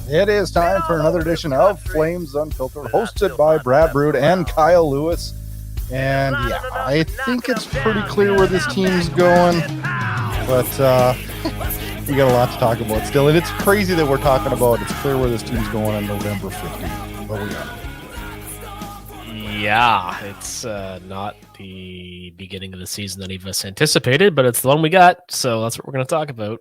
It is time for another edition of Flames Unfiltered, hosted by Brad Burud and Kyle Lewis. And yeah, I think it's pretty clear where this team's going, but we got a lot to talk about still. And it's crazy that we're talking about it's clear where this team's going on November 15th, but we are. Yeah, it's not the beginning of the season that any of us anticipated, but it's the one we got, so that's what we're going to talk about.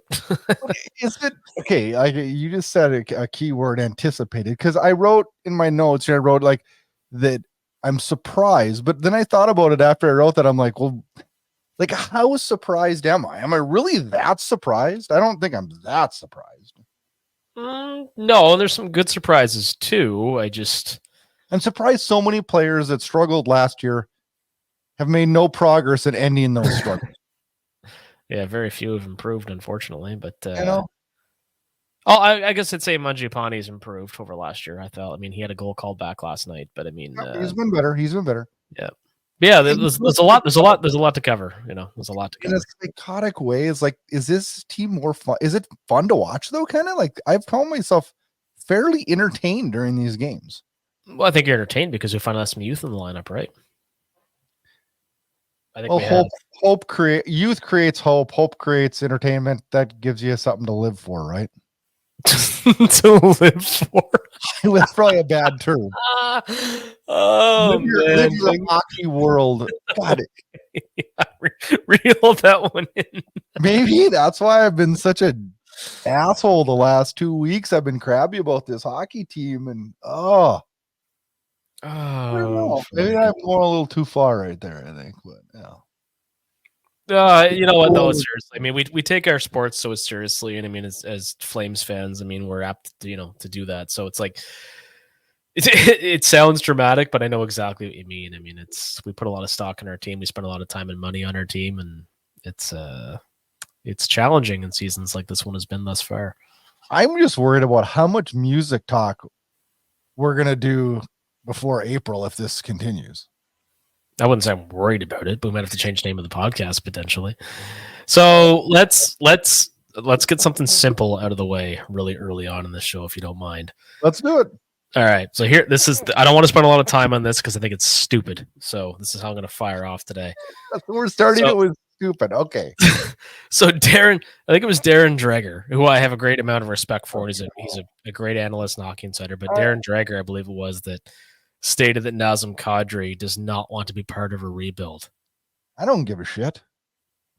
Is it okay? You just said a key word, anticipated, because I wrote in my notes here, I wrote like that I'm surprised, but then I thought about it after I wrote that. I'm like, well, like, how surprised am I? Am I really that surprised? I don't think I'm that surprised. No, there's some good surprises too. I'm surprised so many players that struggled last year have made no progress in ending those struggles. Yeah, very few have improved, unfortunately. But know. I guess I'd say Mangiapane's improved over last year. I thelt. I mean, he had a goal called back last night, but I mean, he's been better. Yeah. There's a lot to cover. You know, there's a lot to cover. In a psychotic way, is like, is this team more fun? Is it fun to watch though? Kind of like I've found myself fairly entertained during these games. Well, I think you're entertained because we finally have some youth in the lineup, right? I think youth creates hope. Hope creates entertainment. That gives you something to live for, right? To live for. That's probably a bad term. Oh, man. Live the hockey world. God, reel that one in. Maybe that's why I've been such a asshole the last 2 weeks. I've been crabby about this hockey team, and maybe I've gone a little too far right there, I think. But you know what though, seriously. I mean, we take our sports so seriously, and I mean, as Flames fans, I mean, we're apt to do that. So it's like it sounds dramatic, but I know exactly what you mean. I mean, we put a lot of stock in our team. We spend a lot of time and money on our team, and it's challenging in seasons like this one has been thus far. I'm just worried about how much music talk we're gonna do before April if this continues. I wouldn't say I'm worried about it, but we might have to change the name of the podcast potentially. So let's get something simple out of the way really early on in this show, if you don't mind. Let's do it. All right. So here, I don't want to spend a lot of time on this because I think it's stupid. So this is how I'm going to fire off today. We're starting it with stupid. Okay. So Darren, I think it was Darren Dreger, who I have a great amount of respect for. He's a great analyst and hockey insider. But Darren Dreger, I believe it was, that stated that Nazem Kadri does not want to be part of a rebuild. I don't give a shit.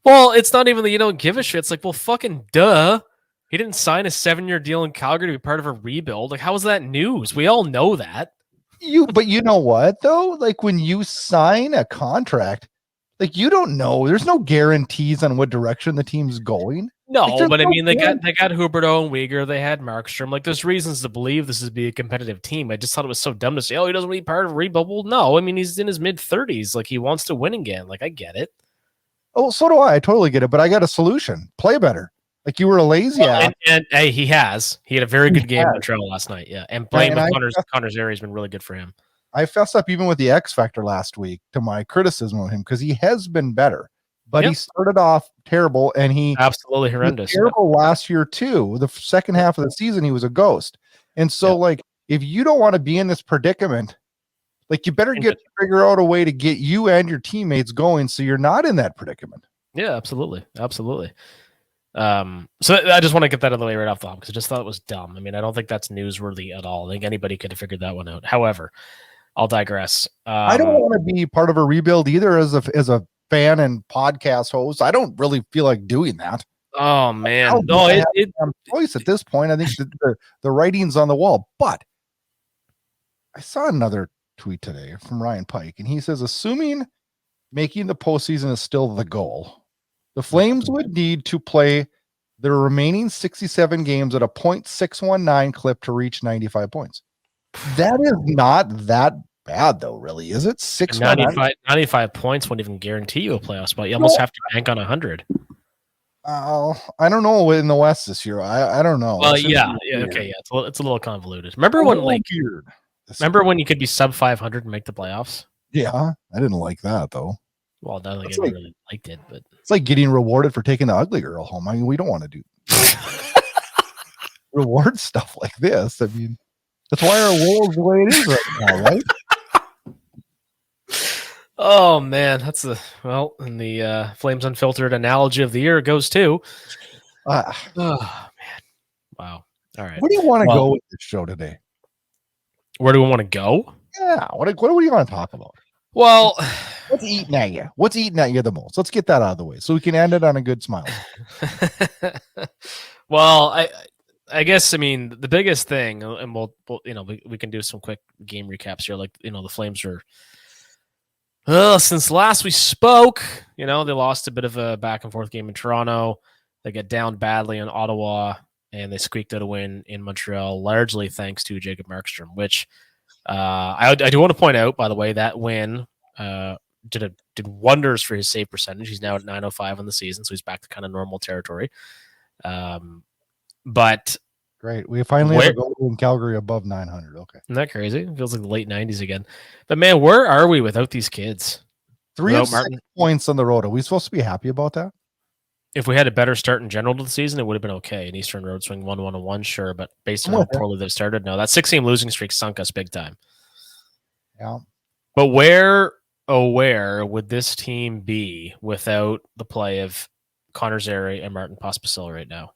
Well, it's not even that you don't give a shit. It's like, well, fucking duh. He didn't sign a 7-year deal in Calgary to be part of a rebuild. Like, how is that news? We all know that. But you know what, though? Like, when you sign a contract, like, you don't know. There's no guarantees on what direction the team's going. No, but I mean, they got Huberdeau and Weegar. They had Markstrom. Like, there's reasons to believe this is be a competitive team. I just thought it was so dumb to say, oh, he doesn't want to be part of a rebuild. Well, no, I mean, he's in his mid-30s. Like, he wants to win again. Like, I get it. Oh, so do I. I totally get it. But I got a solution. Play better. Like, you were a lazy ass. And hey, he had a very good game in Montreal last night. Yeah, and playing with Connor Zary has been really good for him. I fessed up even with the X Factor last week to my criticism of him because he has been better. But he started off terrible, and he absolutely horrendous. Terrible last year too. The second half of the season, he was a ghost. And so, like, if you don't want to be in this predicament, like, you better figure out a way to get you and your teammates going, so you're not in that predicament. Yeah, absolutely. So I just want to get that out of the way right off the hop because I just thought it was dumb. I mean, I don't think that's newsworthy at all. I think anybody could have figured that one out. However, I'll digress. I don't want to be part of a rebuild either as a fan and podcast host. I don't really feel like doing that. Oh man, no, choice at this point. I think the writing's on the wall. But I saw another tweet today from Ryan Pike, and he says, assuming making the postseason is still the goal, the Flames would need to play their remaining 67 games at a .619 clip to reach 95 points. That is not that bad, though, really, is it? 95 points won't even guarantee you a playoff spot. You almost have to bank on 100. I don't know in the West this year. I don't know. Well, okay, yeah, it's a little convoluted. Remember when you could be sub 500 and make the playoffs? Yeah, I didn't like that though. Well, not like I really liked it, but it's like getting rewarded for taking the ugly girl home. I mean, we don't want to do. reward stuff like this. I mean, that's why our world's the way it is right now, right? Oh man, that's and the Flames Unfiltered analogy of the year goes too. Uh, Oh man, wow. All right, where do you want to go with this show today? Where do we want to go? Yeah, what do you want to talk about? Well, what's eating at you? What's eating at you the most? Let's get that out of the way so we can end it on a good smile. Well, I guess, I mean, the biggest thing, and we'll we can do some quick game recaps here. Like, the Flames are, since last we spoke, they lost a bit of a back and forth game in Toronto. They get down badly in Ottawa, and they squeaked out a win in Montreal, largely thanks to Jacob Markstrom, which I do want to point out, by the way, that win did wonders for his save percentage. He's now at .905 on the season, so he's back to kind of normal territory. But great, we finally have a goal in Calgary above 900. Okay, isn't that crazy? It feels like the late 90s again. But man, where are we without these kids? 3 of 6 points on the road. Are we supposed to be happy about that? If we had a better start in general to the season, it would have been okay. An Eastern Road Swing 1-1-1, sure, but based on how poorly they've started, no, that 6-game losing streak sunk us big time. Yeah. But where would this team be without the play of Connor Zary and Martin Pospisil right now?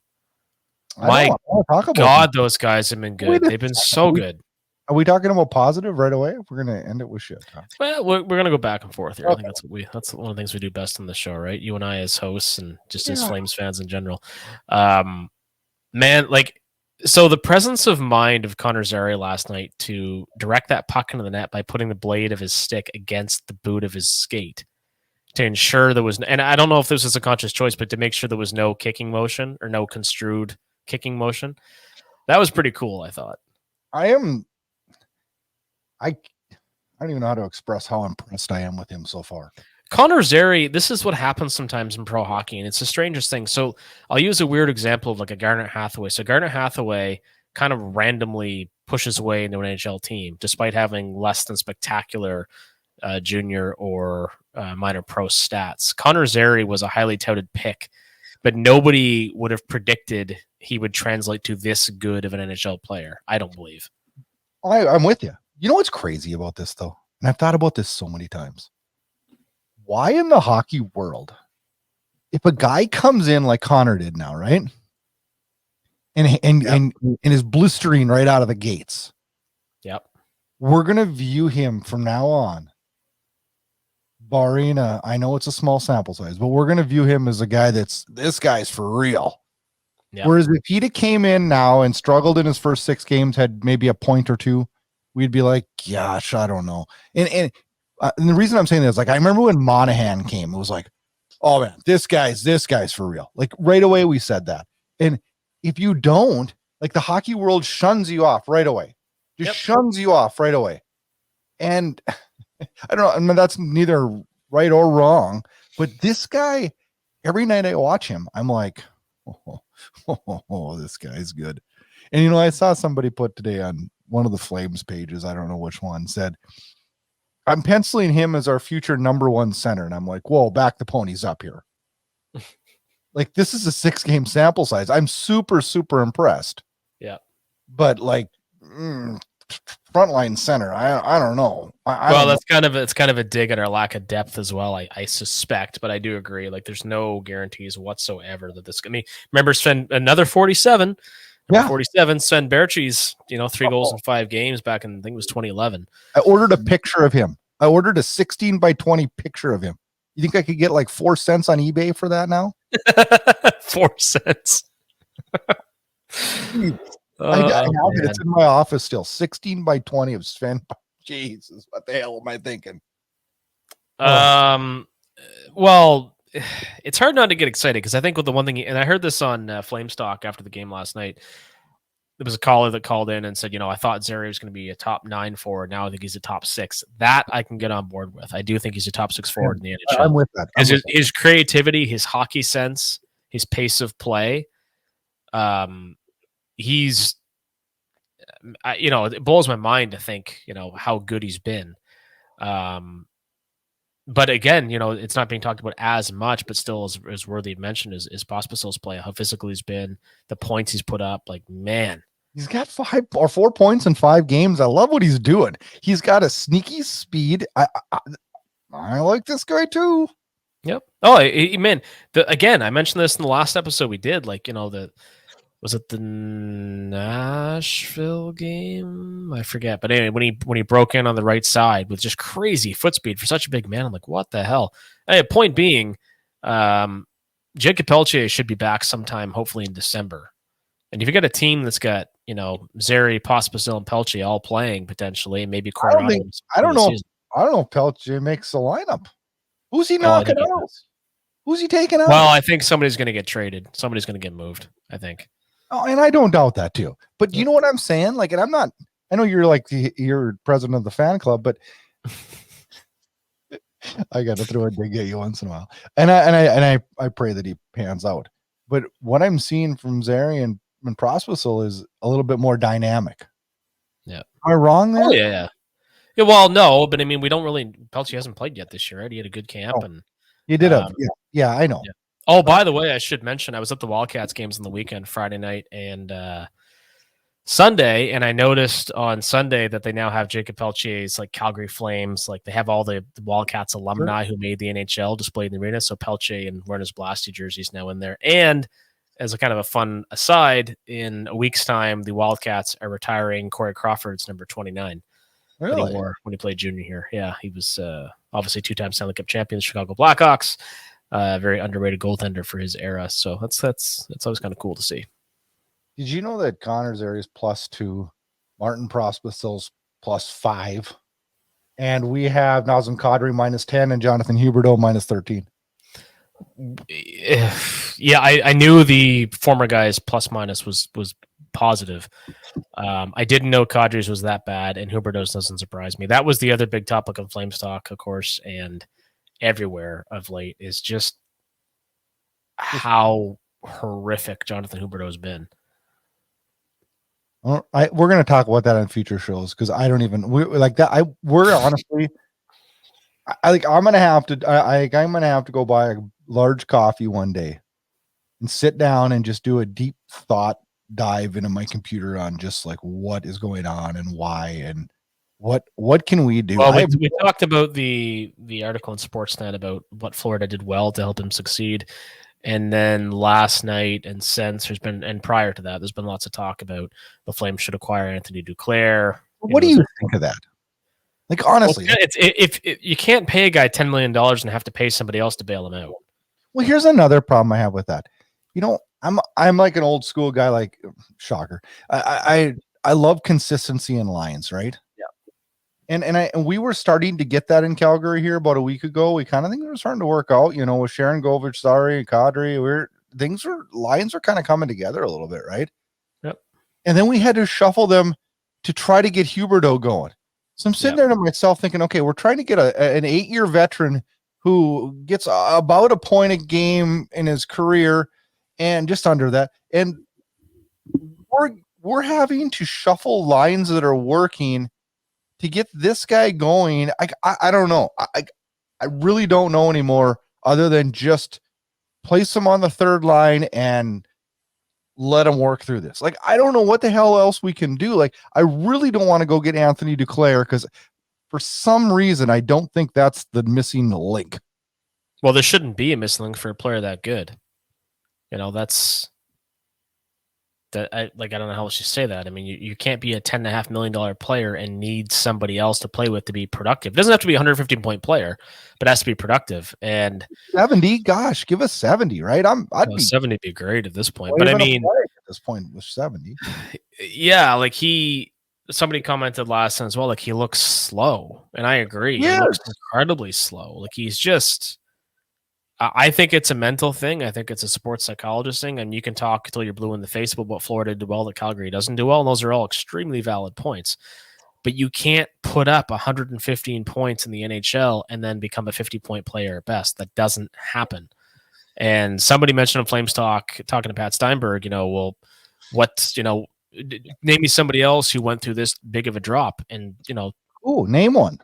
My God, those guys have been good. They've been so good. Are we talking about positive right away? We're going to end it with shit. Huh? Well, we're going to go back and forth here. Okay. I think that's one of the things we do best on the show, right? You and I as hosts and just as Flames fans in general. Man, so the presence of mind of Connor Zary last night to direct that puck into the net by putting the blade of his stick against the boot of his skate to ensure there was, and I don't know if this was a conscious choice, but to make sure there was no kicking motion or no construed kicking motion. That was pretty cool, I thought. I don't even know how to express how impressed I am with him so far. Connor Zary, this is what happens sometimes in pro hockey, and it's the strangest thing. So I'll use a weird example of like a Garnet Hathaway. So Garnet Hathaway kind of randomly pushes away into an NHL team, despite having less than spectacular junior or minor pro stats. Connor Zary was a highly touted pick, but nobody would have predicted he would translate to this good of an NHL player. I don't believe. I'm with you. You know what's crazy about this, though? And I've thought about this so many times. Why in the hockey world, if a guy comes in like Connor did now, right? And is blistering right out of the gates. Yep. We're going to view him from now on, barring I know it's a small sample size, but we're going to view him as a guy this guy's for real. Yep. Whereas if he'd have came in now and struggled in his first 6 games, had maybe a point or two, we'd be like, gosh, I don't know. And the reason I'm saying this, like, I remember when Monahan came, it was like, oh man, this guy's for real. Like right away we said that. And if you don't, like, the hockey world shuns you off right away. Just shuns you off right away. And I don't know, I mean, that's neither right or wrong, but this guy, every night I watch him, I'm like, oh, this guy's good. And I saw somebody put today on one of the Flames pages, I don't know which one, said, I'm penciling him as our future number 1 center. And I'm like, whoa, back the ponies up here. Like, this is a 6-game sample size. I'm super, super impressed. Yeah. But like, frontline center, I don't know. It's kind of a dig at our lack of depth as well, I suspect, but I do agree. Like, there's no guarantees whatsoever that this. I mean, remember Sven, another 47. 47, Sven Berchi's, 3 goals in 5 games back in, I think it was 2011. I ordered a picture of him. I ordered a 16x20 picture of him. You think I could get like 4 cents on eBay for that now? 4 cents. I have it. It's in my office still. 16x20 of Sven. Jesus, what the hell am I thinking? Well, it's hard not to get excited because I think with the one thing, and I heard this on Flamestock after the game last night. There was a caller that called in and said, I thought Zary was going to be a top 9 forward. Now I think he's a top 6. That I can get on board with. I do think he's a top 6 forward in the NHL. I'm with that. His creativity, his hockey sense, his pace of play. He's, it blows my mind to think, how good he's been. but again, it's not being talked about as much, but still as worthy of mention is Pospisil's play, how physical he's been, the points he's put up. Like, man, he's got 5 or 4 points in 5 games. I love what he's doing. He's got a sneaky speed. I like this guy too. Yep. Oh, man. Again, I mentioned this in the last episode we did. Like, was it the Nashville game? I forget. But anyway, when he broke in on the right side with just crazy foot speed for such a big man, I'm like, what the hell? Anyway, point being, Jacob Pelche should be back sometime, hopefully in December. And if you got a team that's got, Zary, Pospisil, and Pelche all playing potentially, maybe Coronado. I don't know if Pelche makes the lineup. Who's he knocking out? Who's he taking out? Well, I think somebody's going to get traded. Somebody's going to get moved, I think. Oh, and I don't doubt that too. But you know what I'm saying? Like, and I know you're like you're president of the fan club, but I got to throw a dig at you once in a while. And I pray that he pans out. But what I'm seeing from Zary and Prospisil is a little bit more dynamic. Yeah. Am I wrong there? Oh, yeah. Yeah, well, no, but I mean, we don't really. Pelche hasn't played yet this year, right? He had a good camp, and he did yeah, I know. Yeah. Oh, by the way, I should mention I was at the Wildcats games on the weekend, Friday night and Sunday, and I noticed on Sunday that they now have Jacob Pelche's like Calgary Flames, like they have all the Wildcats alumni who made the NHL displayed in the arena. So Pelche and Werner's Blasty jerseys now in there, and as a kind of a fun aside, in a week's time, the Wildcats are retiring Corey Crawford's number 29. Really? That he wore when he played junior here. Yeah, he was obviously 2-time Stanley Cup champion, Chicago Blackhawks. Very underrated goaltender for his era. So that's always kind of cool to see. Did you know that Connor Zary's +2, Martin Prospisil's +5, and we have Nazem Kadri -10 and Jonathan Huberdeau -13? Yeah, I knew the former guy's plus minus was positive. I didn't know Kadri's was that bad, and Huberdeau's doesn't surprise me. That was the other big topic of Flame Stock, of course, and everywhere of late is just how horrific Jonathan Huberdeau's been. We're going to talk about that on future shows because I don't even like that. We're honestly, I'm going to have to go buy a large coffee one day and sit down and just do a deep thought dive into my computer on just like what is going on and why and what can we do. Well, we talked about the article in Sportsnet about what Florida did well to help him succeed, and then last night and since and prior to that, there's been lots of talk about the Flames should acquire Anthony Duclair. What do you think of that? Like, honestly, if you can't pay a guy $10 million and have to pay somebody else to bail him out. Well, here's another problem I have with that. I'm like an old school guy, like shocker. I love consistency in lines, right? Yeah. And we were starting to get that in Calgary here about a week ago. We kind of think it was starting to work out, with Sharon Govich, Zary, Kadri. Lines are kind of coming together a little bit, right? Yep. And then we had to shuffle them to try to get Huberdeau going. So I'm sitting there to myself thinking, okay, we're trying to get an 8-year veteran who gets about a point a game in his career and just under that. And we're having to shuffle lines that are working to get this guy going. I don't know. I really don't know anymore other than just place him on the third line and let him work through this. Like, I don't know what the hell else we can do. Like, I really don't want to go get Anthony Duclair because for some reason, I don't think that's the missing link. Well, there shouldn't be a missing link for a player that good. That's that. I don't know how else you say that. I mean, you can't be a $10.5 million player and need somebody else to play with to be productive. It doesn't have to be a 115-point player, but it has to be productive. And 70, gosh, give us 70, right? 70 would be great at this point. But I mean, at this point with 70, yeah, like somebody commented last time as well, like he looks slow, and I agree. Yes. He looks incredibly slow. Like he's just. I think it's a mental thing. I think it's a sports psychologist thing. And you can talk until you're blue in the face about what Florida did well that Calgary doesn't do well. And those are all extremely valid points. But you can't put up 115 points in the NHL and then become a 50-point player at best. That doesn't happen. And somebody mentioned on Flames talking to Pat Steinberg, name me somebody else who went through this big of a drop. And, name one.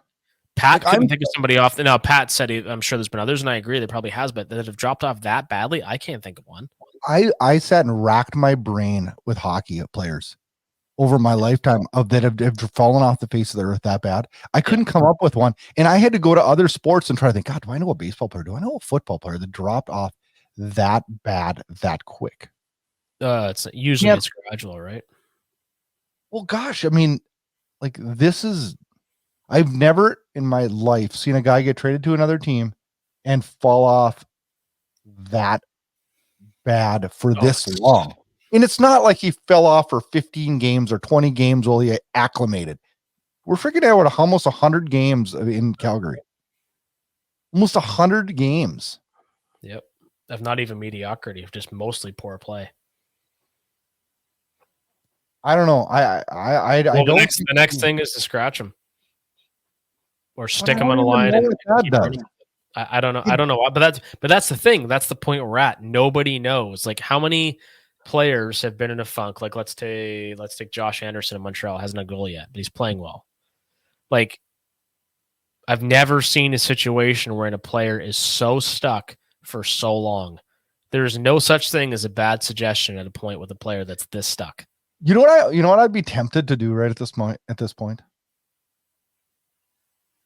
Pat couldn't think of somebody off. Now, Pat said I'm sure there's been others, and I agree there probably has, but that have dropped off that badly, I can't think of one. I sat and racked my brain with hockey players over my lifetime of that have fallen off the face of the earth that bad. I couldn't come up with one. And I had to go to other sports and try to think, God, do I know a baseball player? Do I know a football player that dropped off that bad that quick? It's usually it's gradual, right? Well, gosh, I mean, like I've never in my life seen a guy get traded to another team and fall off that bad for this long. And it's not like he fell off for 15 games or 20 games while he acclimated. We're freaking out at almost 100 games in Calgary. Almost 100 games. Yep. Of not even mediocrity, of just mostly poor play. I don't know. I don't. The next thing is to scratch him or stick him on a line. I don't know. I don't know. But that's the thing. That's the point we're at. Nobody knows. Like, how many players have been in a funk? Like, let's take Josh Anderson in Montreal. Hasn't a goal yet, but he's playing well. Like, I've never seen a situation wherein a player is so stuck for so long. There's no such thing as a bad suggestion at a point with a player that's this stuck. You know what I'd be tempted to do right at this point?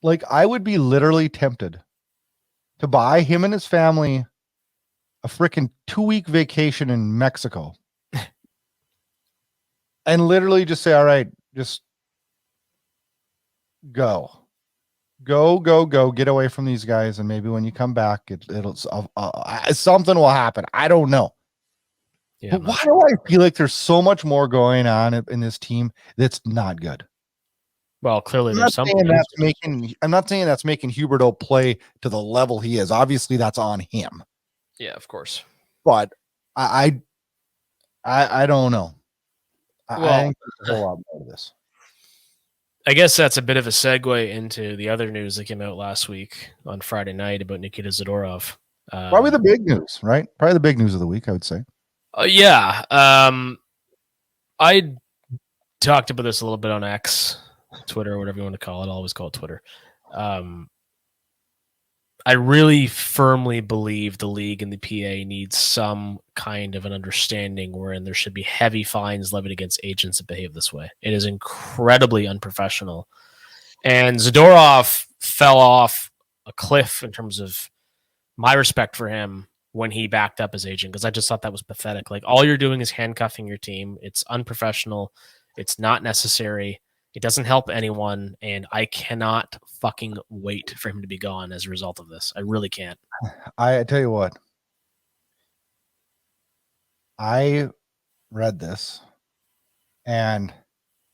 Like, I would be literally tempted to buy him and his family a freaking 2-week vacation in Mexico and literally just say, all right, just go, get away from these guys. And maybe when you come back, it'll something will happen. I don't know. Yeah, but why do I feel like there's so much more going on in this team that's not good? Well, clearly there's something. I'm not saying that's making Huberdeau play to the level he is. Obviously, that's on him. Yeah, of course. But I don't know. I think there's a whole lot more to this. I guess that's a bit of a segue into the other news that came out last week on Friday night about Nikita Zadorov. Probably the big news, right? Probably the big news of the week, I would say. Yeah. I talked about this a little bit on X, Twitter, or whatever you want to call it. I'll always call it Twitter. I really firmly believe the league and the PA needs some kind of an understanding wherein there should be heavy fines levied against agents that behave this way. It is incredibly unprofessional. And Zadorov fell off a cliff in terms of my respect for him when he backed up his agent, because I just thought that was pathetic. Like, all you're doing is handcuffing your team. It's unprofessional. It's not necessary. It doesn't help anyone, and I cannot fucking wait for him to be gone as a result of this. I really can't. I tell you what. I read this, and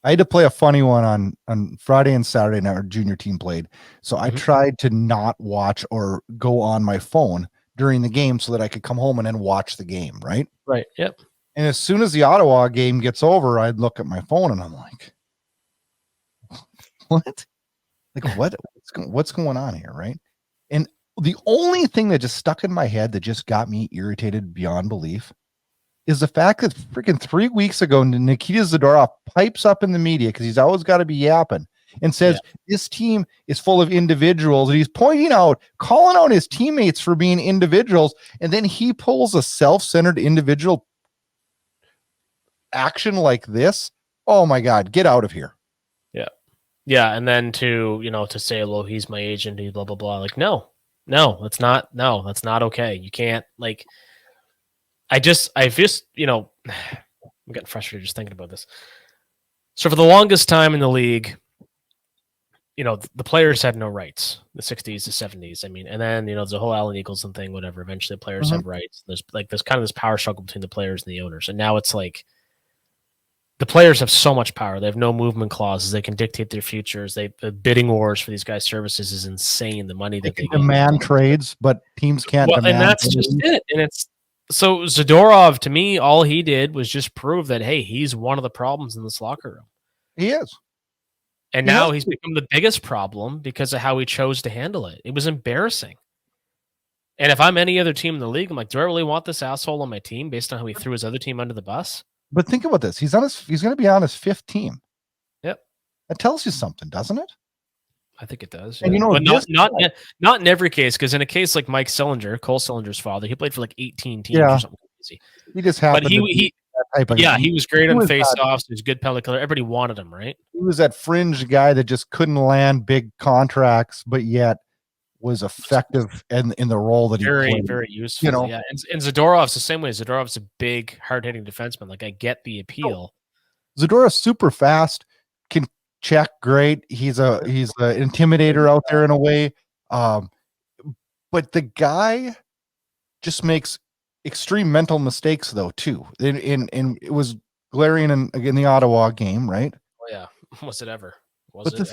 I had to play a funny one on Friday and Saturday night. Our junior team played, so I tried to not watch or go on my phone during the game so that I could come home and then watch the game, right? Right, yep. And as soon as the Ottawa game gets over, I'd look at my phone, and I'm like, what? Like, what's going on here, right? And the only thing that just stuck in my head that just got me irritated beyond belief is the fact that freaking 3 weeks ago, Nikita Zadorov pipes up in the media, because he's always got to be yapping, and says this team is full of individuals, and he's calling out his teammates for being individuals, and then he pulls a self-centered individual action like this. Oh my God, get out of here. Yeah, and then to say, well, he's my agent, he blah blah blah. Like, no, that's not okay. You can't, like, I'm getting frustrated just thinking about this. So for the longest time in the league, the players had no rights, the 60s, the 70s. I mean, and then, there's a whole Allen Eagleson thing, whatever. Eventually the players have rights. There's kind of this power struggle between the players and the owners. And now it's like, the players have so much power. They have no movement clauses. They can dictate their futures. The bidding wars for these guys' services is insane. The money that they demand trades, but teams can't demand. And that's just it. And it's so Zadorov, to me, all he did was just prove that, hey, he's one of the problems in this locker room. He is. And now he's become the biggest problem because of how he chose to handle it. It was embarrassing. And if I'm any other team in the league, I'm like, do I really want this asshole on my team based on how he threw his other team under the bus? But think about this. He's going to be on his 5th team. Yep. That tells you something, doesn't it? I think it does. And Yeah. you know, But this not in every case, because in a case like Mike Sillinger, Cole Sillinger's father, he played for like 18 teams Yeah. or something crazy. he just But happened to be that type of yeah, he was great he on was face-offs. He was a good penalty killer. Everybody wanted him, right? he was that fringe guy that just couldn't land big contracts, but yet was effective in the role that he Very, played. very useful. You know, Yeah. And Zadorov's the same way. Zadorov's a big, hard-hitting defenseman. Like, I get the appeal. Zadorov's super fast, can check great. He's a intimidator out there in a way. But the guy just makes extreme mental mistakes though too. In it was glaring in the Ottawa game, right? Oh, yeah. Was it ever? But the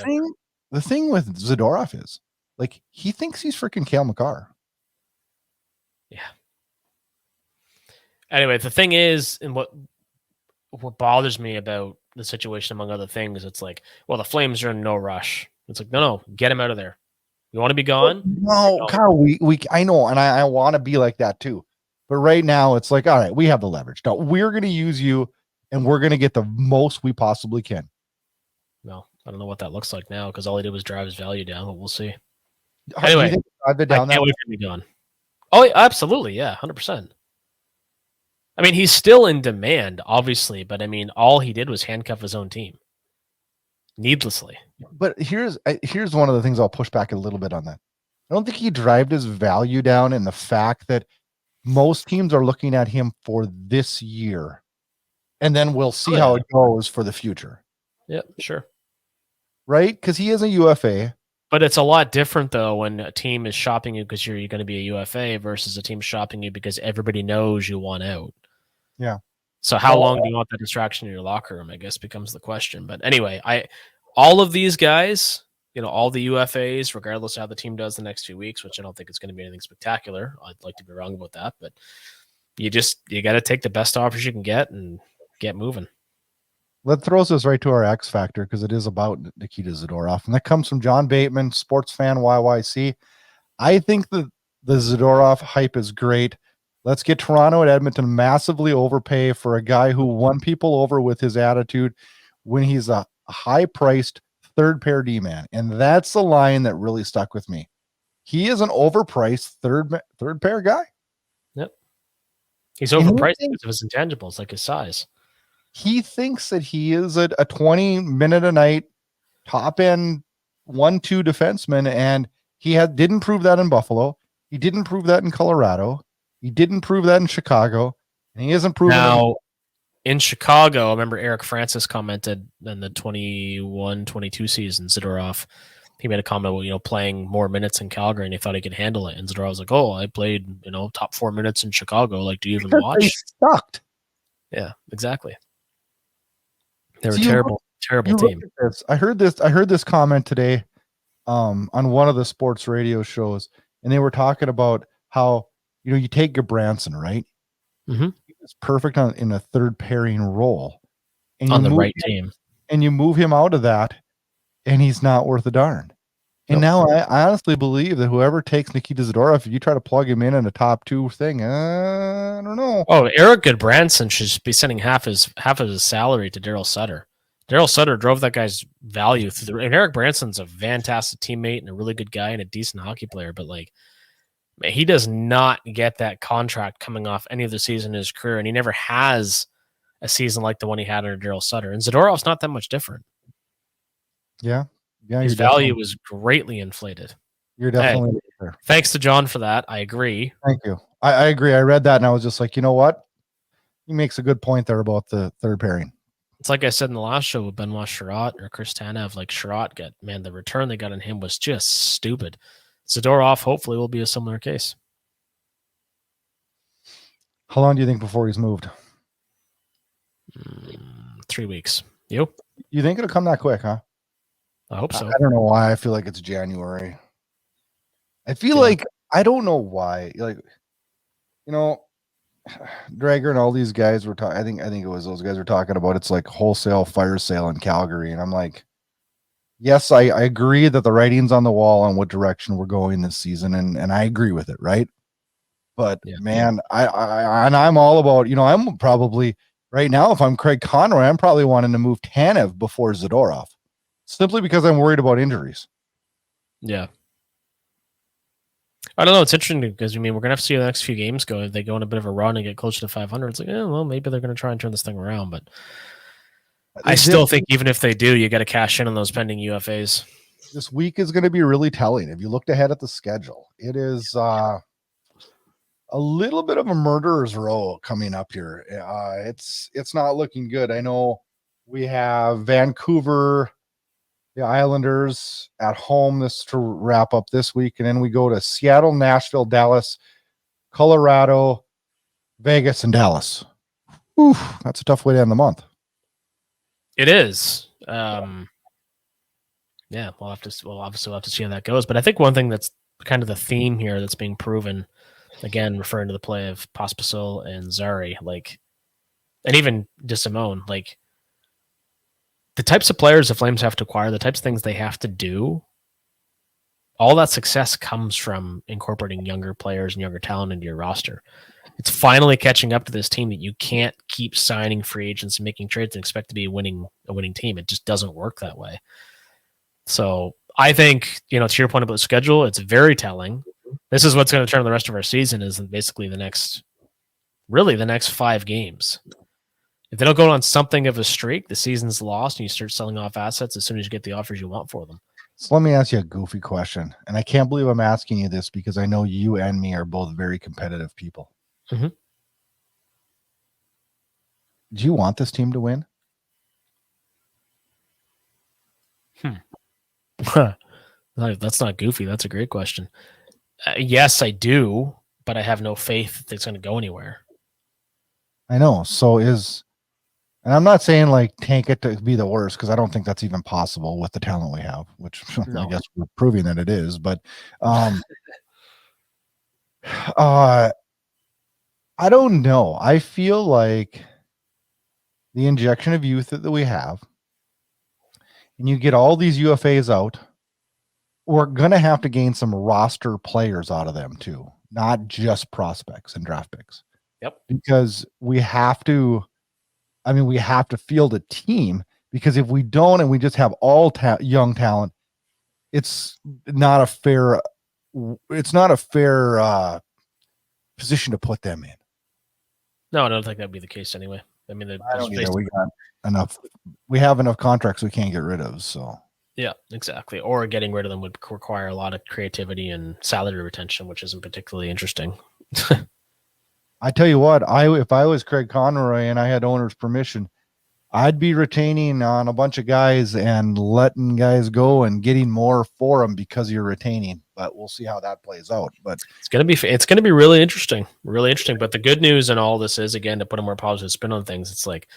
thing with Zadorov is like he thinks he's freaking Cale Makar. Yeah. Anyway, the thing is, and what bothers me about the situation, among other things, it's like, well, the Flames are in no rush. It's like, no, get him out of there. You want to be gone? No, Kyle, we I know, and I want to be like that too. But right now, it's like, all right, we have the leverage. Now we're going to use you, and we're going to get the most we possibly can. No, I don't know what that looks like now because all he did was drive his value down, but we'll see. Do Anyway, you think I've been down I can't that wait for him to be gone. Oh, yeah, absolutely. Yeah, 100%. I mean, he's still in demand, obviously, but I mean, all he did was handcuff his own team needlessly. But here's one of the things I'll push back a little bit on that. I don't think he drived his value down in the fact that most teams are looking at him for this year, and then we'll see how it goes for the future. Yeah, sure. Right? Because he is a UFA. But it's a lot different, though, when a team is shopping you because you're going to be a UFA versus a team shopping you because everybody knows you want out. Yeah. So how long do you want that distraction in your locker room, I guess, becomes the question. But anyway, all of these guys, all the UFAs, regardless of how the team does the next few weeks, which I don't think it's going to be anything spectacular. I'd like to be wrong about that. But you got to take the best offers you can get and get moving. That throws us right to our X factor because it is about Nikita Zadorov. And that comes from John Bateman, sports fan YYC. I think the Zadorov hype is great. Let's get Toronto and Edmonton massively overpay for a guy who won people over with his attitude when he's a high-priced third pair D-man. And that's the line that really stuck with me. He is an overpriced third pair guy. Yep. He's overpriced because of his intangibles, like his size. He thinks that he is a 20-minute a night top end 1-2 defenseman, and he didn't prove that in Buffalo. He didn't prove that in Colorado. He didn't prove that in Chicago, and he hasn't proven now in Chicago. I remember Eric Francis commented in the 21-22 season, Zadorov. He made a comment about, playing more minutes in Calgary, and he thought he could handle it. And Zadorov was like, "Oh, I played, top 4 minutes in Chicago. Like, do you even watch?" They sucked. Yeah, exactly. They were terrible team. I heard this comment today on one of the sports radio shows, and they were talking about how you take Branson, right? Mm-hmm. He was perfect in a third pairing role, and on the right team, and you move him out of that, and he's not worth a darn. And now I honestly believe that whoever takes Nikita Zadorov, if you try to plug him in a top 2 thing, I don't know. Oh, Eric Goodbranson should be sending half of his salary to Daryl Sutter. Daryl Sutter drove that guy's value through and Eric Branson's a fantastic teammate and a really good guy and a decent hockey player, but he does not get that contract coming off any other season in his career, and he never has a season like the one he had under Daryl Sutter. And Zadorov's not that much different. Yeah. His value was greatly inflated. You're definitely there. Thanks to John for that. I agree. Thank you. I agree. I read that and I was just like, you know what? He makes a good point there about the third pairing. It's like I said in the last show with Benoit Sherratt or Chris Tanev, Sherratt the return they got on him was just stupid. Zadorov hopefully will be a similar case. How long do you think before he's moved? 3 weeks. You think it'll come that quick, huh? I hope so. I don't know why. I feel like it's January. I feel like I don't know why. Drager and all these guys were talking. I think it was those guys were talking about it's like wholesale fire sale in Calgary, and I'm like, yes, I agree that the writing's on the wall on what direction we're going this season, and I agree with it, right? But man, I'm all about I'm probably right now if I'm Craig Conroy, I'm probably wanting to move Tanev before Zadorov. Simply because I'm worried about injuries. Yeah. I don't know. It's interesting because, I mean, we're going to have to see the next few games go. If they go on a bit of a run and get closer to 500, it's like, well, maybe they're going to try and turn this thing around. But I still think even if they do, you got to cash in on those pending UFAs. This week is going to be really telling. If you looked ahead at the schedule, it is a little bit of a murderer's row coming up here. It's not looking good. I know we have Vancouver, the Islanders at home this to wrap up this week, and then we go to Seattle, Nashville, Dallas, Colorado, Vegas, and Dallas. Oof, that's a tough way to end the month. It is. Yeah, we'll obviously have to see how that goes. But I think one thing that's kind of the theme here that's being proven, again, referring to the play of Pospisil and Zary, like, and even DeSimone, like, the types of players the Flames have to acquire, the types of things they have to do, all that success comes from incorporating younger players and younger talent into your roster. It's finally catching up to this team that you can't keep signing free agents and making trades and expect to be a winning team. It just doesn't work that way. So I think, to your point about the schedule, it's very telling. This is what's going to turn the rest of our season, is basically the next 5 games. If they don't go on something of a streak, the season's lost and you start selling off assets as soon as you get the offers you want for them. So let me ask you a goofy question. And I can't believe I'm asking you this because I know you and me are both very competitive people. Mm-hmm. Do you want this team to win? That's not goofy. That's a great question. Yes, I do, but I have no faith that it's going to go anywhere. I know. So and I'm not saying like tank it to be the worst, because I don't think that's even possible with the talent we have, which I guess we're proving that it is. But I don't know. I feel like the injection of youth that we have, and you get all these UFAs out, we're going to have to gain some roster players out of them too, not just prospects and draft picks. Yep. Because we have to field a team, because if we don't and we just have all young talent, it's not a fair position to put them in. No, I don't think that'd be the case anyway. I mean, we have enough contracts we can't get rid of. So yeah, exactly. Or getting rid of them would require a lot of creativity and salary retention, which isn't particularly interesting. I tell you what, if I was Craig Conroy and I had owner's permission, I'd be retaining on a bunch of guys and letting guys go and getting more for them because you're retaining. But we'll see how that plays out. But it's gonna be really interesting, really interesting. But the good news in all this is, again, to put a more positive spin on things, it's like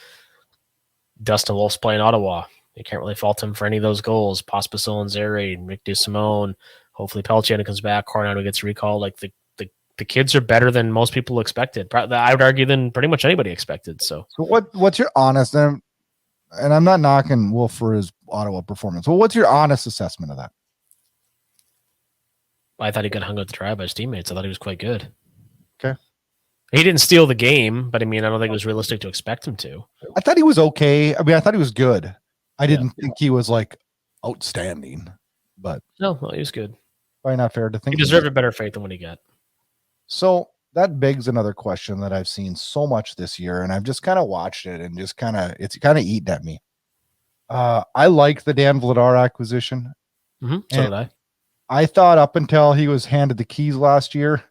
Dustin Wolf's playing Ottawa. You can't really fault him for any of those goals. Pospisil and Zary, Rick DeSimone, hopefully Peltier comes back, Coronado gets recalled. Like the kids are better than most people expected. I would argue than pretty much anybody expected. So what's your honest, and I'm not knocking Wolf for his Ottawa performance. Well, what's your honest assessment of that? I thought he got hung out to dry by his teammates. I thought he was quite good. Okay. He didn't steal the game, but I mean, I don't think it was realistic to expect him to. I thought he was okay. I mean, I thought he was good. I didn't think he was like outstanding, but no, he was good. Probably not fair to think he deserved a better fate than what he got. So that begs another question that I've seen so much this year, and I've just kind of watched it and it's kind of eating at me. I like the Dan Vladar acquisition. Mm-hmm. So did I. I thought up until he was handed the keys last year,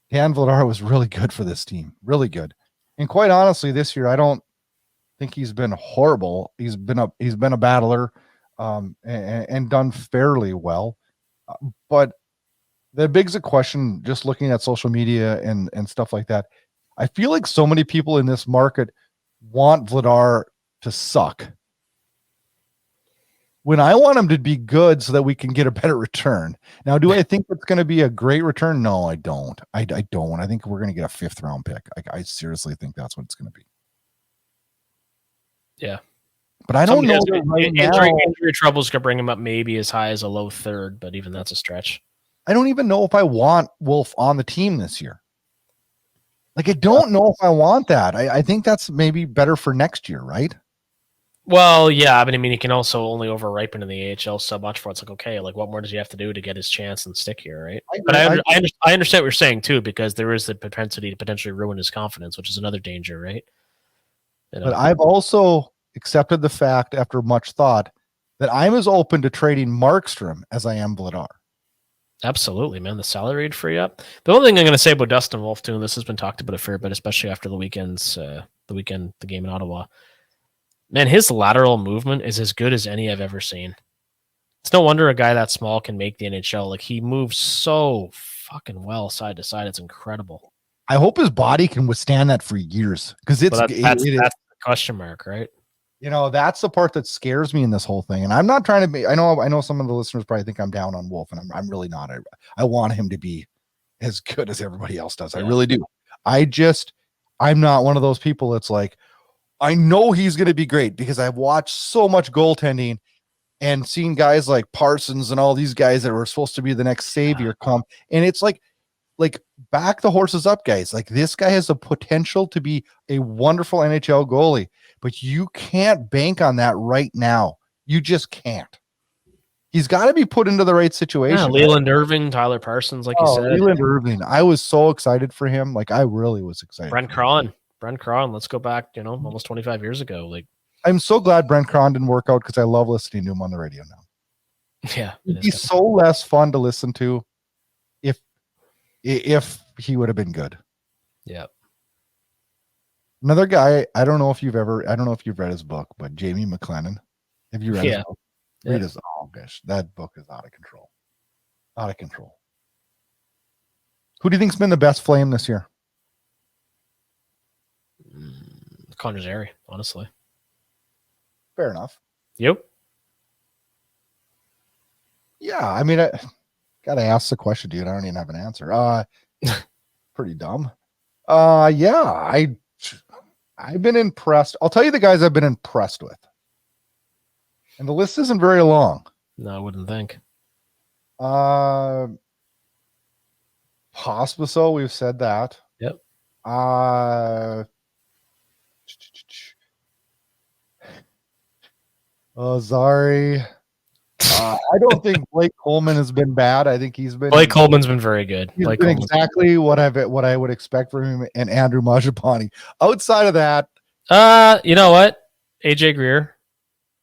Dan Vladar was really good for this team, really good. And quite honestly, this year I don't think he's been horrible. He's been a battler, and done fairly well. But that begs a question, just looking at social media and stuff like that. I feel like so many people in this market want Vladar to suck, when I want him to be good so that we can get a better return. Now, do I think it's going to be a great return? No, I don't. I don't. I think we're going to get a 5th round pick. I seriously think that's what it's going to be. Yeah. But I don't know. Injury troubles could bring him up maybe as high as a low 3rd, but even that's a stretch. I don't even know if I want Wolf on the team this year. Like, I don't know if I want that. I think that's maybe better for next year, right? Well, yeah, but I mean, he can also only over-ripen in the AHL so much for it's like, okay, like what more does he have to do to get his chance and stick here, right? I understand what you're saying too, because there is the propensity to potentially ruin his confidence, which is another danger, right? You know? But I've also accepted the fact, after much thought, that I'm as open to trading Markstrom as I am Vladar. Absolutely, man. The salary would free up. The only thing I'm going to say about Dustin Wolf too, and this has been talked about a fair bit, especially after the game in Ottawa. Man, his lateral movement is as good as any I've ever seen. It's no wonder a guy that small can make the NHL. Like, he moves so fucking well side to side. It's incredible. I hope his body can withstand that for years, because that's the question mark, right? You know, that's the part that scares me in this whole thing. And I'm not trying to be. I know some of the listeners probably think I'm down on Wolf, and I'm really not. I want him to be as good as everybody else does. Yeah. I really do. I'm not one of those people that's like, I know he's going to be great, because I've watched so much goaltending and seen guys like Parsons and all these guys that were supposed to be the next savior come. And it's like back the horses up, guys. Like, this guy has the potential to be a wonderful NHL goalie, but you can't bank on that right now. You just can't. He's got to be put into the right situation. Yeah, Leland Irving, Tyler Parsons, like you said. Leland Irving. I was so excited for him. Like, I really was excited. Brent Cron. Let's go back, almost 25 years ago. Like, I'm so glad Brent Cron didn't work out, because I love listening to him on the radio now. Yeah. He's so less fun to listen to if he would have been good. Yeah. Another guy, I don't know if you've read his book, but Jamie McLennan. Have you read his book? Read his, oh gosh, that book is out of control. Out of control. Who do you think's been the best Flame this year? Connor Zary, honestly. Fair enough. Yep. Yeah, I mean, I gotta ask the question, dude. I don't even have an answer. Pretty dumb. Yeah, I've been impressed. I'll tell you the guys I've been impressed with. And the list isn't very long. No, I wouldn't think. Prospisil, we've said that. Yep. Zary. I don't think Blake Coleman has been bad. I think Blake Coleman's been very good. He's been exactly what I would expect from him, and Andrew Mangiapane. Outside of that, you know what? AJ Greer.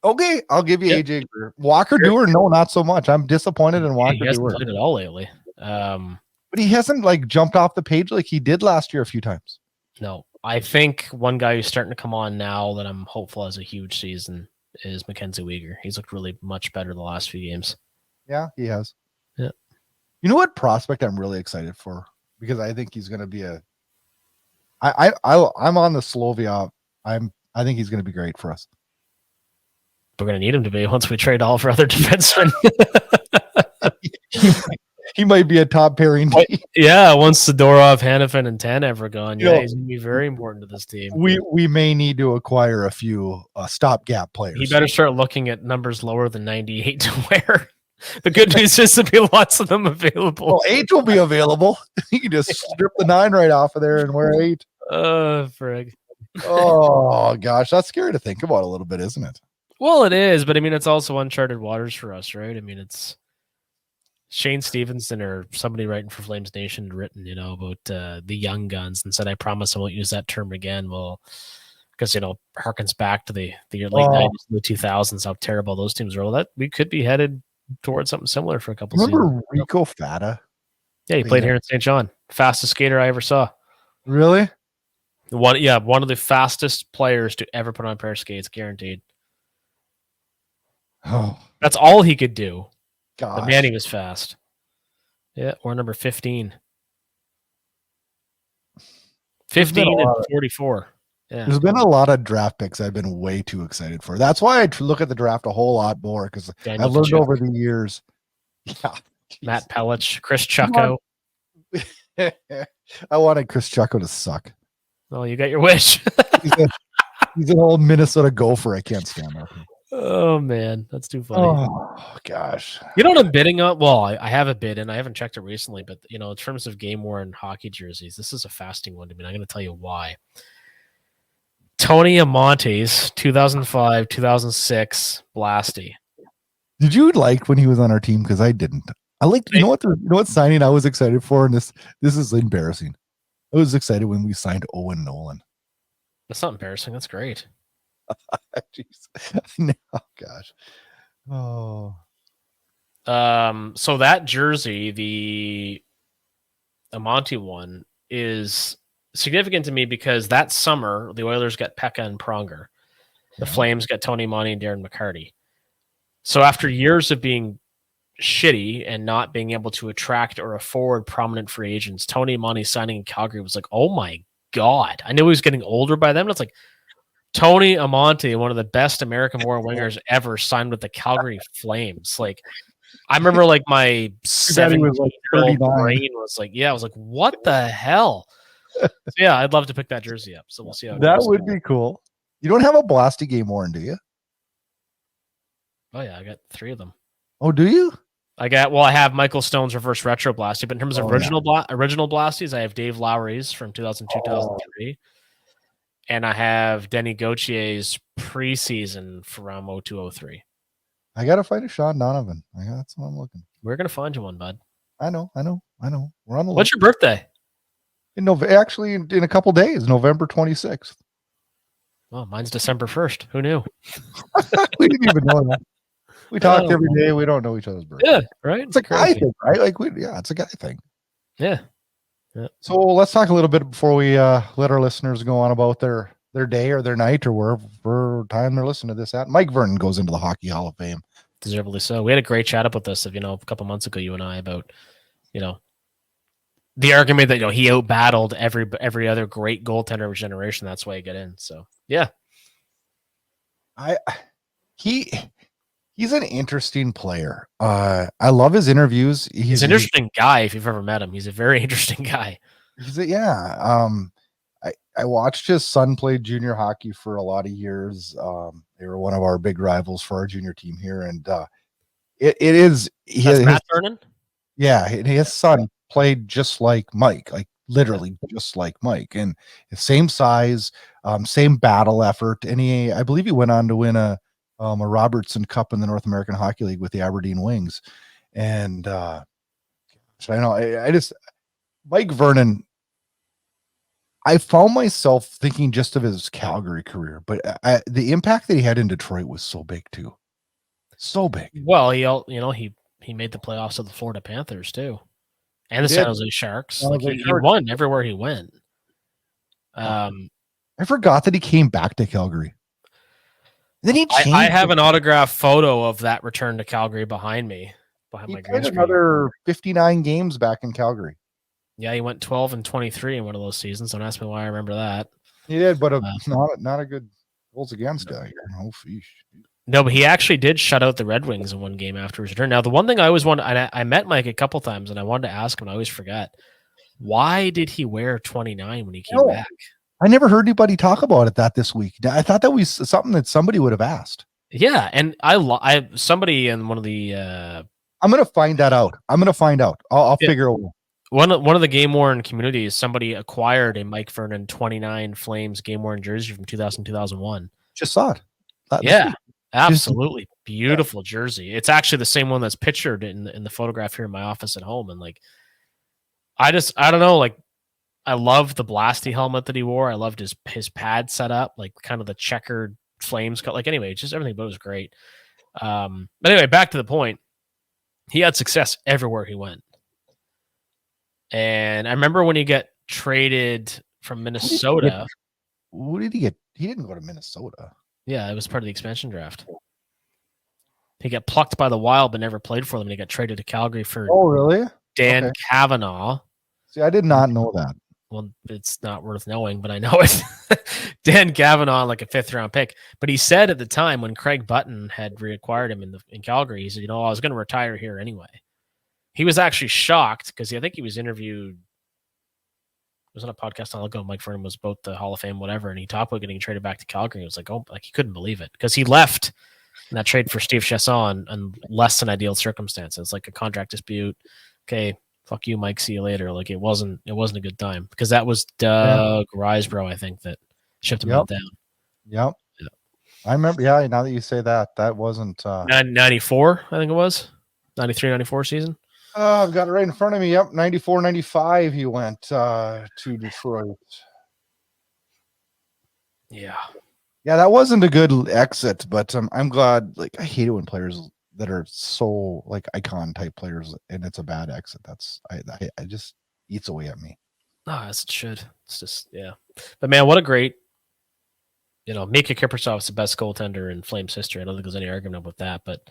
Okay, I'll give you AJ Greer. Walker Dewar, no, not so much. I'm disappointed in Walker Dewar. He hasn't played at all lately. But he hasn't jumped off the page like he did last year a few times. No, I think one guy who's starting to come on now that I'm hopeful has a huge season is Mackenzie Weegar. He's looked really much better the last few games. Yeah, he has. Yeah. You know what prospect I'm really excited for? Because I think he's going to be I'm on the Slovia. I think he's going to be great for us. We're going to need him to be once we trade all of our other defensemen. He might be a top pairing. Yeah, once Zadorov, Hanifin, and Tanev are gone, he's going to be very important to this team. We may need to acquire a few stopgap players. He better start looking at numbers lower than 98 to wear. The good news is there'll be lots of them available. Well, 8 will be available. You can just strip the 9 right off of there and wear 8. Frig. Oh gosh, that's scary to think about a little bit, isn't it? Well, it is, but I mean, it's also uncharted waters for us, right? I mean, it's Shane Stevenson or somebody writing for Flames Nation had written, about the young guns and said, I promise I won't use that term again. Well, because, harkens back to the late 90s, the 2000s, how terrible those teams were. Well, that we could be headed towards something similar for a couple seasons. Remember Rico Fata? Yeah, he played here in St. John. Fastest skater I ever saw. Really? One of the fastest players to ever put on a pair of skates, guaranteed. Oh, that's all he could do. Gosh. The man, he was fast. Yeah, or number 15. 15 and 44. Yeah. There's been a lot of draft picks I've been way too excited for. That's why I look at the draft a whole lot more, because I've learned over the years. Yeah, Matt Pelich, Chris Chucko. I wanted Chris Chucko to suck. Well, you got your wish. he's an old Minnesota Gopher. I can't stand that. Oh man, that's too funny. Oh gosh. You know what I'm bidding on? Well, I have a bid, and I haven't checked it recently, but in terms of game worn hockey jerseys, this is a fasting one to me. I'm going to tell you why. Tony Amonte's 2005, 2006 Blasty. Did you like when he was on our team? Because I didn't. I liked. You know what signing I was excited for, and this is embarrassing. I was excited when we signed Owen Nolan. That's not embarrassing. That's great. Jeez. No, gosh. Oh. So that jersey, the Amonte one, is significant to me because that summer the Oilers got Pekka and Pronger. The Flames got Tony Amonte and Darren McCarty. So after years of being shitty and not being able to attract or afford prominent free agents, Tony Amonte signing in Calgary was like, oh my God. I knew he was getting older by then, but it's like Tony Amonte, one of the best American-born wingers ever, signed with the Calgary Flames. Like, I remember like my 17-year-old brain was like, I was like, what the hell? So, yeah, I'd love to pick that jersey up. So we'll see how it that goes. would be cool. You don't have a Blasty game worn, do you? Oh yeah, I got 3 of them. Oh, do you? I have Michael Stone's reverse retro Blasty, but in terms of original Blasties, I have Dave Lowry's from 2002, 2003. And I have Denny Gautier's preseason from 0203. I gotta find a Sean Donovan. That's what I'm looking. We're gonna find you one, bud. I know. We're on the What's your birthday? Actually, in a couple days, November 26th. Oh, mine's December 1st. Who knew? We didn't even know that. We talk every day. We don't know each other's birthday. Yeah, right. It's a guy thing, right? Like, it's a guy thing. Yeah. So let's talk a little bit before we let our listeners go on about their day or their night or wherever time they're listening to this at. Mike Vernon goes into the Hockey Hall of Fame. Deservedly so. We had a great chat about this, a couple months ago, you and I, about, the argument that, he out-battled every other great goaltender of his generation. That's why he got in. So, yeah. He's an interesting player. I love his interviews. He's an interesting guy. If you've ever met him, he's a very interesting guy. I watched his son play junior hockey for a lot of years. They were one of our big rivals for our junior team here, and it is. Matt Vernon? Yeah, his son played just like Mike, like literally just like Mike, and same size, same battle effort. And I believe he went on to win a Robertson Cup in the North American Hockey League with the Aberdeen Wings. And so I know I just Mike Vernon. I found myself thinking just of his Calgary career, but the impact that he had in Detroit was so big too, so big. Well, he made the playoffs of the Florida Panthers too, and the San Jose Sharks. He won everywhere he went. I forgot that he came back to Calgary. Then he changed. I have an autographed photo of that return to Calgary behind me, behind my green screen. Another 59 games back in Calgary. Yeah, he went 12-23 in one of those seasons. Don't ask me why I remember that. He did, but not a good goals against guy here. Oh, fish. No, but he actually did shut out the Red Wings in one game after his return. Now, the one thing I always wanted, I met Mike a couple times, and I wanted to ask him, and I always forget, why did he wear 29 when he came back? I never heard anybody talk about it this week. I thought that was something that somebody would have asked. Yeah, and somebody in one of the I'm gonna find that out. I'll figure it out. One of the game worn communities, somebody acquired a Mike Vernon 29 Flames game worn jersey from 2000-2001. Just saw it. Yeah, absolutely beautiful jersey. It's actually the same one that's pictured in the photograph here in my office at home. And like, I don't know, like, I love the Blasty helmet that he wore. I loved his pad setup, like kind of the checkered Flames cut. Like, anyway, just everything, but it was great. But anyway, back to the point. He had success everywhere he went. And I remember when he got traded from Minnesota. Who did he get? He didn't go to Minnesota. Yeah, it was part of the expansion draft. He got plucked by the Wild, but never played for them. And he got traded to Calgary for really? Dan Cavanaugh. See, I did not know that. Well, it's not worth knowing, but I know it. Dan Cavanaugh, like a 5th-round pick. But he said at the time when Craig Button had reacquired him in Calgary, he said, I was going to retire here anyway. He was actually shocked because I think he was interviewed. It was on a podcast a while ago. Mike Vernon was about the Hall of Fame, whatever, and he talked about getting traded back to Calgary. He was like, he couldn't believe it because he left in that trade for Steve Chasson in less than ideal circumstances, like a contract dispute. Okay, fuck you, Mike. See you later. Like it wasn't a good time because that was Doug Risebrough, I think, that shipped him down. Yep. Yeah. I remember. Yeah. Now that you say that, that wasn't. 94, I think it was 93, 94 season. I've got it right in front of me. Yep. 94, 95. He went to Detroit. Yeah. Yeah, that wasn't a good exit, but I'm glad. Like, I hate it when players that are so like icon type players and it's a bad exit. That's I just eats away at me. No, as it should. It's just But man, what a great. Mika Kiprusoff's the best goaltender in Flames history. I don't think there's any argument about that. But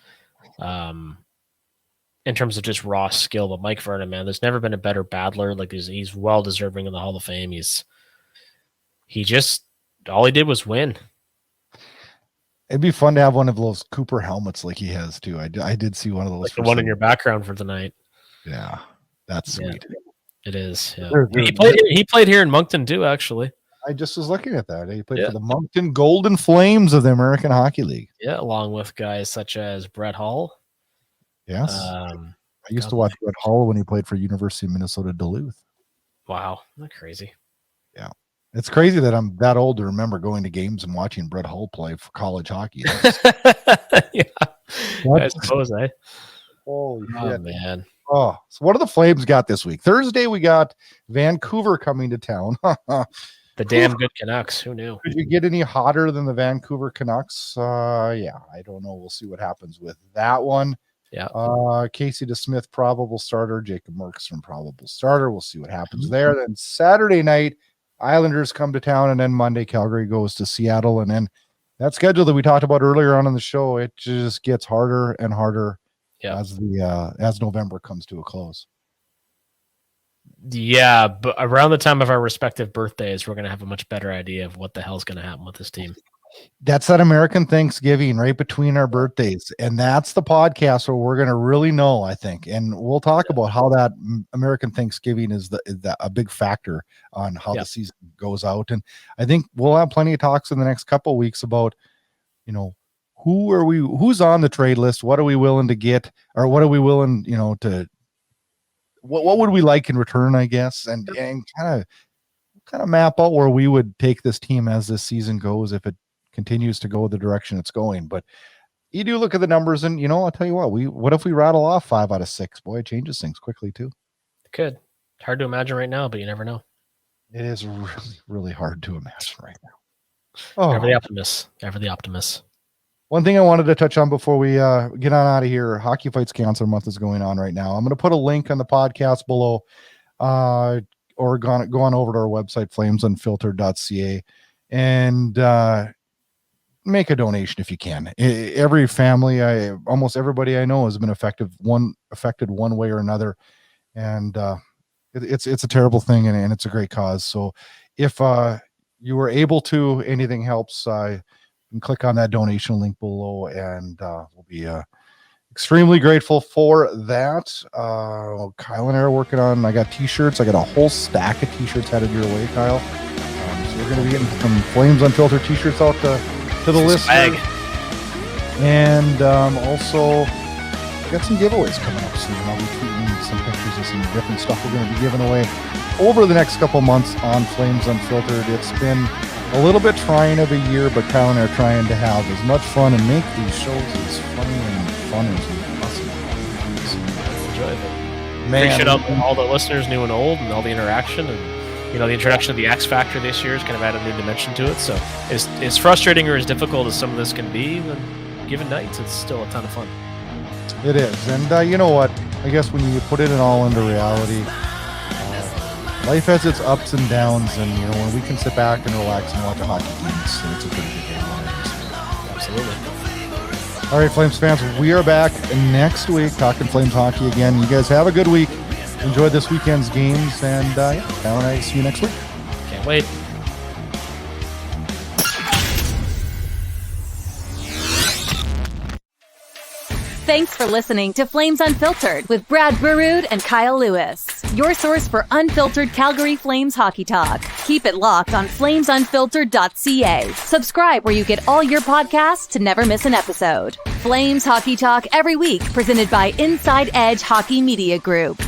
in terms of just raw skill, but Mike Vernon, man, there's never been a better battler. Like he's well deserving in the Hall of Fame. He just all he did was win. It'd be fun to have one of those Cooper helmets like he has too. I did see one of those. Like the one in your background for tonight. Yeah, that's sweet. It is. Yeah. He played here in Moncton too, actually. I just was looking at that. He played for the Moncton Golden Flames of the American Hockey League. Yeah, along with guys such as Brett Hull. Yes. I used to watch Brett Hull when he played for University of Minnesota Duluth. Wow, isn't that crazy? Yeah. It's crazy that I'm that old to remember going to games and watching Brett Hull play for college hockey. Yeah. I suppose, eh? Holy shit. Man. Oh, so what do the Flames got this week? Thursday, we got Vancouver coming to town. The damn good Canucks. Who knew? Could you get any hotter than the Vancouver Canucks? Yeah, I don't know. We'll see what happens with that one. Yeah. Casey DeSmith, probable starter. Jacob Markstrom, probable starter. We'll see what happens there. Then Saturday night, Islanders come to town, and then Monday, Calgary goes to Seattle. And then that schedule that we talked about earlier on in the show, it just gets harder and harder as November comes to a close. Yeah, but around the time of our respective birthdays, we're going to have a much better idea of what the hell's going to happen with this team. That's that American Thanksgiving right between our birthdays. And that's the podcast where we're going to really know, I think. And we'll talk about how that American Thanksgiving is a big factor on how the season goes out. And I think we'll have plenty of talks in the next couple of weeks about, who's on the trade list? What are we willing to get? Or what are we willing, to what would we like in return, I guess? And kind of map out where we would take this team as this season goes if it continues to go the direction it's going. But you do look at the numbers and, I'll tell you what if we rattle off 5 out of 6? Boy, it changes things quickly too. It could. Hard to imagine right now, but you never know. It is really, really hard to imagine right now. Oh. Ever the optimist. One thing I wanted to touch on before we get on out of here, Hockey Fights Cancer Month is going on right now. I'm going to put a link on the podcast below or go on over to our website, flamesunfiltered.ca, and make a donation if you can. Every family, almost everybody I know has been affected one way or another, and it's a terrible thing, and it's a great cause. So if you were able to, anything helps. You can click on that donation link below, and we'll be extremely grateful for that. Kyle and I are working on. I got t-shirts. I got a whole stack of t-shirts headed your way, Kyle. So we're going to be getting some Flames Unfiltered t-shirts out to the listeners. And also got some giveaways coming up soon. I'll be tweeting some pictures of some different stuff we're going to be giving away over the next couple months on Flames Unfiltered. It's been a little bit trying of a year, but Kyle and I are trying to have as much fun and make these shows as funny and fun as we possibly enjoy it. Appreciate all the listeners, new and old, and all the interaction, and the introduction of the X Factor this year has kind of added a new dimension to it. So as frustrating or as difficult as some of this can be, given nights, it's still a ton of fun. It is, and you know what? I guess when you put it all into reality, life has its ups and downs, and when we can sit back and relax and watch a hockey game, it's a pretty good game. Absolutely. All right, Flames fans, we are back next week talking Flames hockey again. You guys have a good week. Enjoy this weekend's games, and Kyle and I see you next week. Can't wait. Thanks for listening to Flames Unfiltered with Brad Burud and Kyle Lewis, your source for unfiltered Calgary Flames hockey talk. Keep it locked on flamesunfiltered.ca. Subscribe where you get all your podcasts to never miss an episode. Flames hockey talk every week, presented by Inside Edge Hockey Media Group.